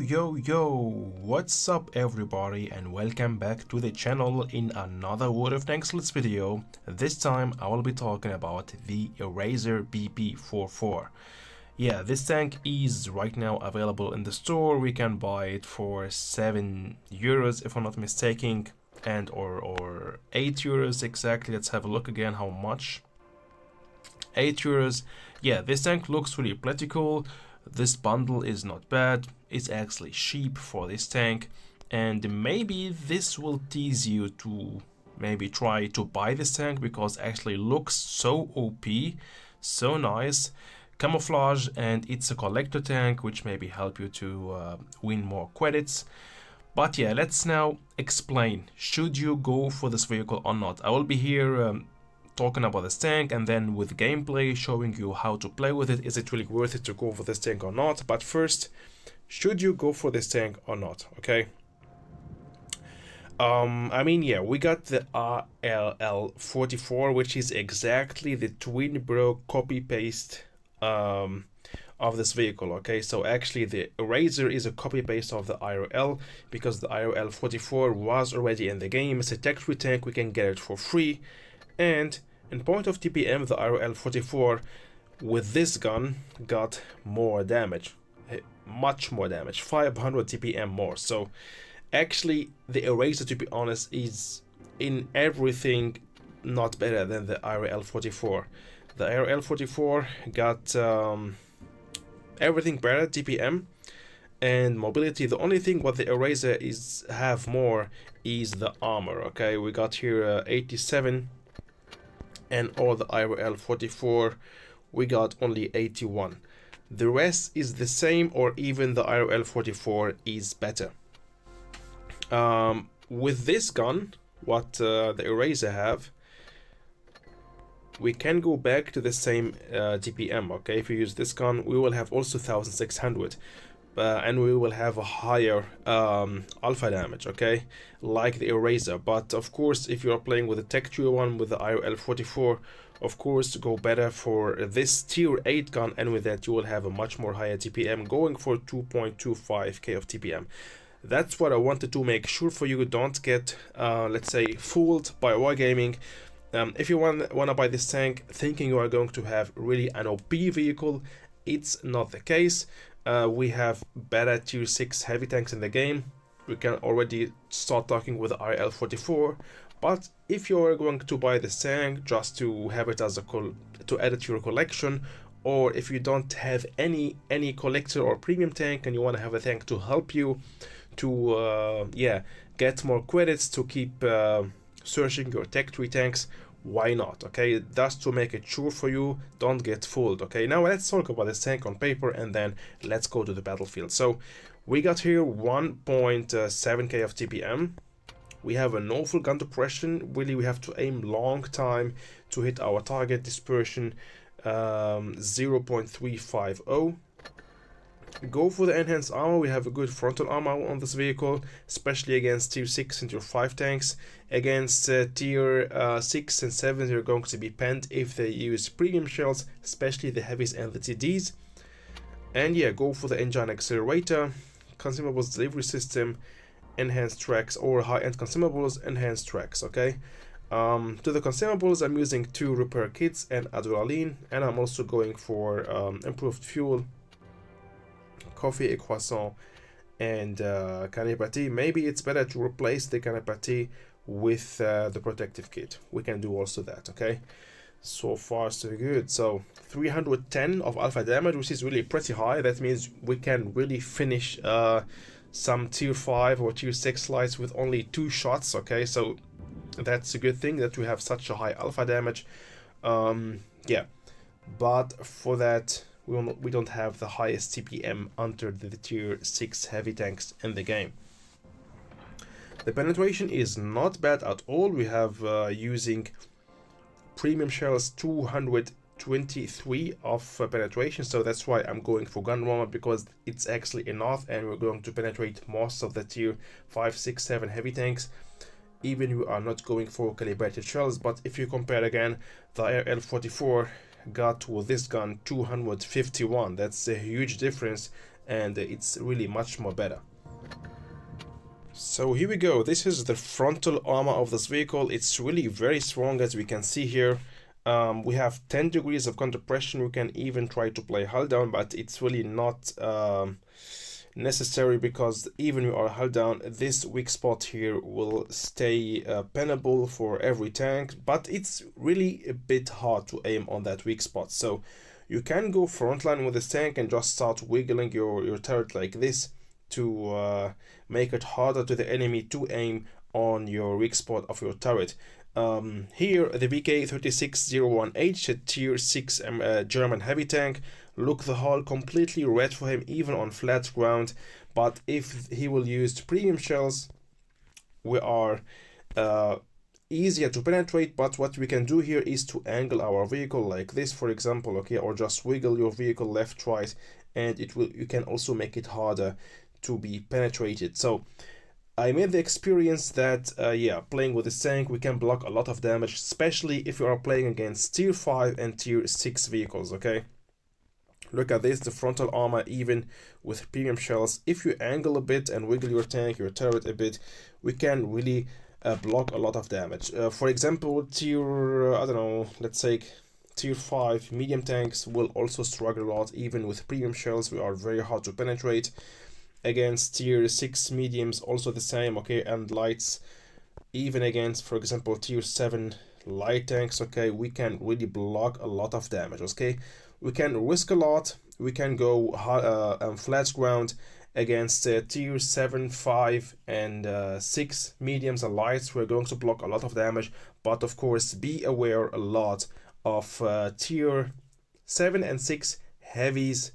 Yo, what's up everybody, and welcome back to the channel in another World of Tanks Blitz video. This time I will be talking about the Eraser BP44. Yeah, this tank is right now available in the store. We can buy it for 7 euros if I'm not mistaken, and or 8 euros exactly. Let's have a look again how much. 8 euros. Yeah, this tank looks really pretty cool. This bundle is not bad. It's actually cheap for this tank, and maybe this will tease you to maybe try to buy this tank because actually looks so OP, so nice, camouflage, and it's a collector tank which maybe help you to win more credits. But yeah, let's now explain, should you go for this vehicle or not. I will be here talking about this tank, and then with gameplay showing you how to play with it. Is it really worth it to go for this tank or not? But first, should you go for this tank or not? Okay, I mean, yeah, we got the RLL44, which is exactly the twin bro copy paste of this vehicle. Okay, so actually the Eraser is a copy paste of the IRL, because the RLL44 was already in the game. It's a tech-free tank, we can get it for free. And in point of TPM, the RL44 with this gun got more damage, much more damage, 500 TPM more. So actually the Eraser, to be honest, is in everything not better than the RL44. The RL44 got everything better, TPM and mobility. The only thing what the Eraser is have more is the armor. Okay, we got here 87, and all the IRL44 we got only 81. The rest is the same, or even the IRL44 is better. With this gun, what the Eraser have, we can go back to the same TPM. Okay, if you use this gun, we will have also 1600. And we will have a higher alpha damage, okay, like the Eraser. But of course, if you are playing with the Tech Tier 1 with the IRL44, of course go better for this Tier 8 gun, and with that you will have a much more higher TPM, going for 2.25k of TPM. That's what I wanted to make sure for you don't get let's say fooled by wargaming. If you want to buy this tank thinking you are going to have really an OP vehicle, it's not the case. We have better tier 6 heavy tanks in the game. We can already start talking with the RL44. But if you're going to buy this tank just to have it as to add it to your collection, or if you don't have any collector or premium tank and you want to have a tank to help you to yeah, get more credits to keep searching your tech tree tanks, why not? Okay, that's to make it sure for you, don't get fooled. Okay, now let's talk about this tank on paper, and then let's go to the battlefield. So we got here 1.7k of TPM. We have an awful gun depression. Really, we have to aim long time to hit our target. Dispersion 0.350. Go for the enhanced armor. We have a good frontal armor on this vehicle, especially against tier 6 and tier 5 tanks. Against tier 6 and 7, they're going to be penned if they use premium shells, especially the heavies and the TDs. And yeah, go for the engine accelerator, consumables delivery system, enhanced tracks, or high-end consumables, enhanced tracks. Okay, to the consumables, I'm using 2 repair kits and adrenaline, and I'm also going for improved fuel, coffee, a croissant, and canapati. Maybe it's better to replace the canapati with the protective kit. We can do also that. Okay, so far so good. So 310 of alpha damage, which is really pretty high. That means we can really finish some tier 5 or tier 6 lights with only 2 shots. Okay, so that's a good thing that we have such a high alpha damage. Yeah, but for that we don't have the highest TPM under the tier 6 heavy tanks in the game. The penetration is not bad at all. We have using premium shells 223 of penetration, so that's why I'm going for gun warmer, because it's actually enough, and we're going to penetrate most of the tier 5, 6, 7 heavy tanks. Even we are not going for calibrated shells. But if you compare again, the RL44 got with this gun 251. That's a huge difference, and it's really much more better. So here we go. This is the frontal armor of this vehicle. It's really very strong, as we can see here. We have 10 degrees of compression. We can even try to play hull down, but it's really not necessary, because even you are hull down, this weak spot here will stay penable for every tank, but it's really a bit hard to aim on that weak spot. So you can go frontline with this tank and just start wiggling your turret like this to make it harder to the enemy to aim on your weak spot of your turret. Here the BK4601H, a tier 6 German heavy tank. Look, the hull completely red for him even on flat ground, but if he will use premium shells, we are easier to penetrate. But what we can do here is to angle our vehicle like this, for example, okay, or just wiggle your vehicle left, right, and you can also make it harder to be penetrated. So I made the experience that yeah, playing with this tank, we can block a lot of damage, especially if you are playing against tier 5 and tier 6 vehicles. Okay, look at this, the frontal armor, even with premium shells. If you angle a bit and wiggle your tank, your turret a bit, we can really block a lot of damage. For example, tier I don't know, let's say tier 5 medium tanks will also struggle a lot. Even with premium shells, we are very hard to penetrate. Against tier 6 mediums, also the same, okay, and lights, even against, for example, tier 7 light tanks, okay, we can really block a lot of damage. Okay, we can risk a lot. We can go flat ground against tier 7, 5, and 6 mediums and lights. We're going to block a lot of damage, but of course be aware a lot of tier 7 and 6 heavies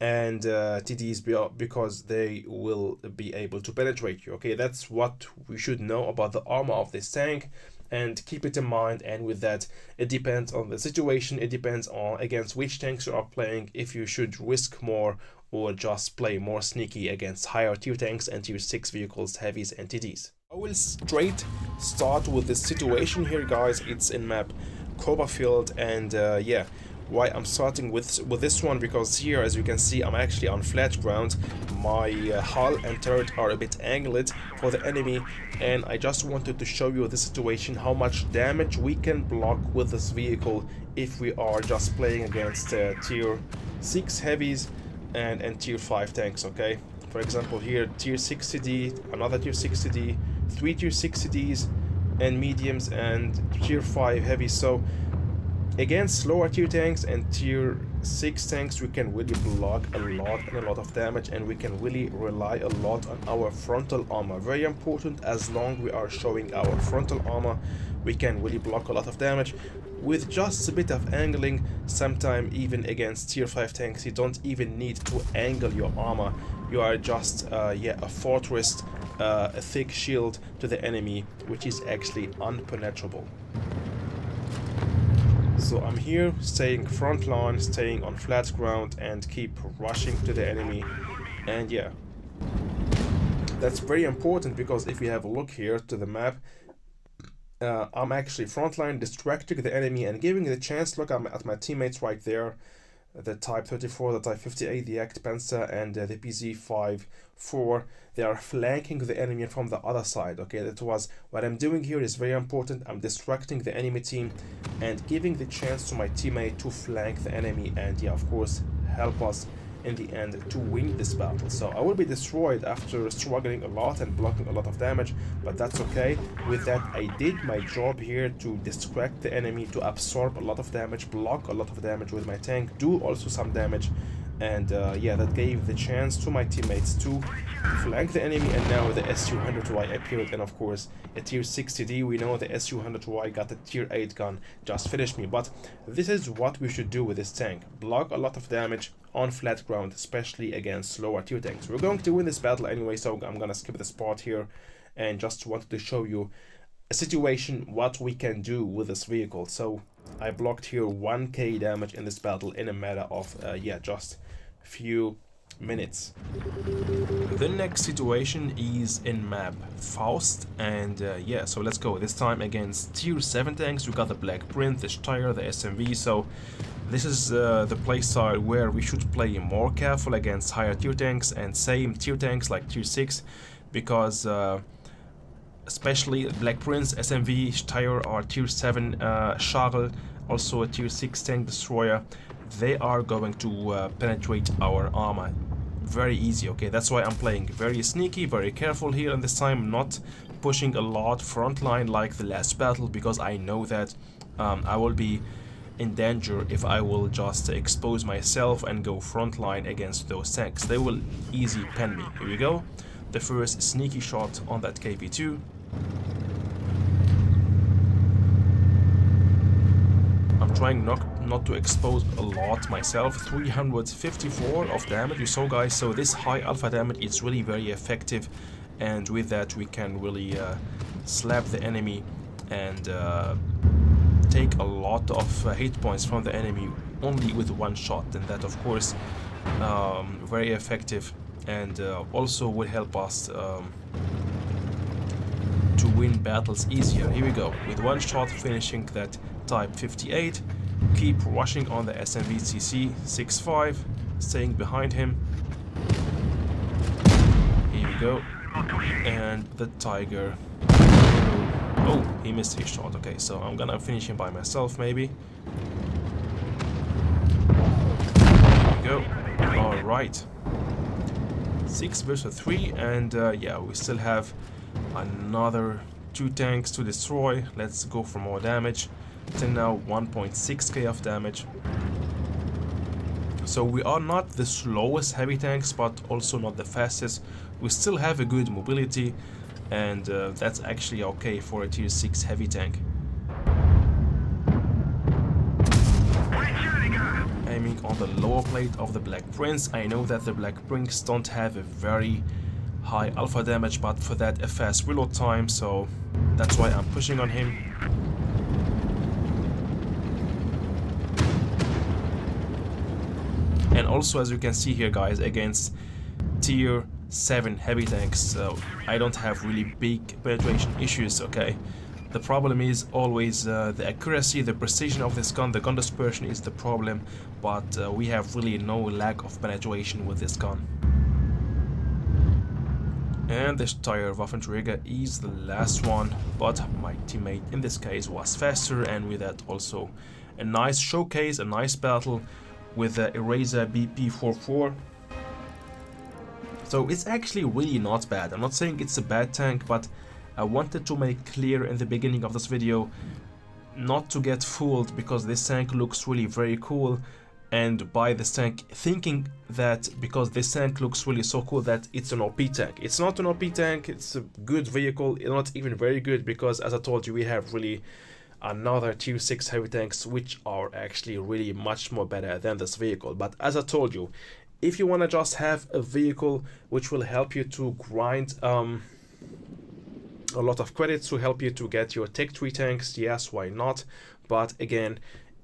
and TDs, because they will be able to penetrate you. Okay, that's what we should know about the armor of this tank, and keep it in mind. And with that, it depends on the situation. It depends on against which tanks you are playing, if you should risk more or just play more sneaky against higher tier tanks and tier 6 vehicles, heavies and TDs. I will straight start with this situation here, guys. It's in map Copperfield, and yeah, why I'm starting with this one, because here, as you can see, I'm actually on flat ground. My hull and turret are a bit angled for the enemy, and I just wanted to show you the situation, how much damage we can block with this vehicle if we are just playing against tier 6 heavies and tier 5 tanks. Okay, for example, here tier 6 CD, another tier 6 CD, 3 tier 6 CDs and mediums, and tier 5 heavies. So against lower tier tanks and tier 6 tanks, we can really block a lot of damage, and we can really rely a lot on our frontal armor. Very important. As long we are showing our frontal armor, we can really block a lot of damage with just a bit of angling. Sometimes even against tier 5 tanks, you don't even need to angle your armor. You are just yeah, a fortress, a thick shield to the enemy, which is actually unpenetrable. So I'm here staying front line, staying on flat ground, and keep rushing to the enemy. And yeah, that's very important, because if you have a look here to the map, I'm actually frontline, distracting the enemy and giving the chance. Look, I'm at my teammates right there, the Type 34, the Type 58, the Act Panzer, and the PZ54. They are flanking the enemy from the other side. Okay, that was what I'm doing here is very important. I'm distracting the enemy team and giving the chance to my teammate to flank the enemy, and yeah, of course, help us in the end to win this battle. So I will be destroyed after struggling a lot and blocking a lot of damage, but that's okay. With that, I did my job here to distract the enemy, to absorb a lot of damage, block a lot of damage with my tank, do also some damage, and yeah, that gave the chance to my teammates to flank the enemy. And now the SU-100Y appeared, and of course a tier 6 TD. We know the SU-100Y got a tier 8 gun, just finished me. But this is what we should do with this tank: block a lot of damage on flat ground, especially against lower tier tanks. We're going to win this battle anyway, so I'm gonna skip this part here and just wanted to show you a situation what we can do with this vehicle. So I blocked here 1k damage in this battle in a matter of yeah, just few minutes. The next situation is in map Faust, and yeah, so let's go. This time against tier 7 tanks. We got the Black Print, the Steyr, the SMV. So this is the playstyle where we should play more careful against higher tier tanks and same tier tanks like tier 6, because especially Black Prince, SMV, Steyr or tier 7 Charles, also a tier 6 tank destroyer, they are going to penetrate our armor very easy. Okay, that's why I'm playing very sneaky, very careful here, and this time not pushing a lot frontline like the last battle, because I know that I will be in danger if I will just expose myself and go frontline against those tanks. They will easy pen me. Here we go, the first sneaky shot on that KV2. I'm trying not to expose a lot myself. 354 of damage, you saw guys, so this high alpha damage is really very effective, and with that we can really slap the enemy and take a lot of hit points from the enemy only with one shot, and that of course very effective, and also will help us to win battles easier. Here we go, with one shot finishing that type 58. Keep rushing on the SMV CC 6.5, staying behind him. Here we go, and the Tiger. Oh, he missed his shot. Okay, so I'm gonna finish him by myself maybe. Here we go. All right, 6 versus 3, and yeah, we still have another 2 tanks to destroy. Let's go for more damage. Till now 1.6k of damage. So we are not the slowest heavy tanks, but also not the fastest. We still have a good mobility, and that's actually okay for a tier 6 heavy tank. Aiming on the lower plate of the Black Prince. I know that the Black Prince don't have a very high alpha damage, but for that a fast reload time, so that's why I'm pushing on him. And also, as you can see here guys, against tier 7 heavy tanks, I don't have really big penetration issues. Okay, the problem is always the accuracy, the precision of this gun. The gun dispersion is the problem, but we have really no lack of penetration with this gun. And the Steyr Waffenträger is the last one, but my teammate in this case was faster, and with that also a nice showcase, a nice battle with the Eraser BP44. So it's actually really not bad. I'm not saying it's a bad tank, but I wanted to make clear in the beginning of this video not to get fooled, because this tank looks really very cool, and buy this tank thinking that because this tank looks really so cool that it's an OP tank. It's not an OP tank, it's a good vehicle, not even very good, because as I told you, we have really another tier 6 heavy tanks which are actually really much more better than this vehicle. But as I told you, if you want to just have a vehicle which will help you to grind a lot of credits, to help you to get your tech 3 tanks, yes, why not? But again,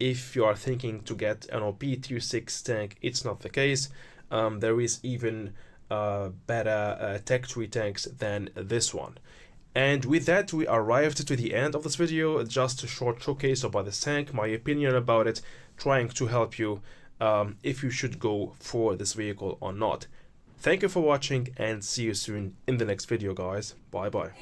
if you are thinking to get an OP tier 6 tank, it's not the case. There is even better tech 3 tanks than this one. And with that, we arrived to the end of this video. Just a short showcase about this tank, my opinion about it, trying to help you if you should go for this vehicle or not. Thank you for watching, and see you soon in the next video, guys. Bye bye.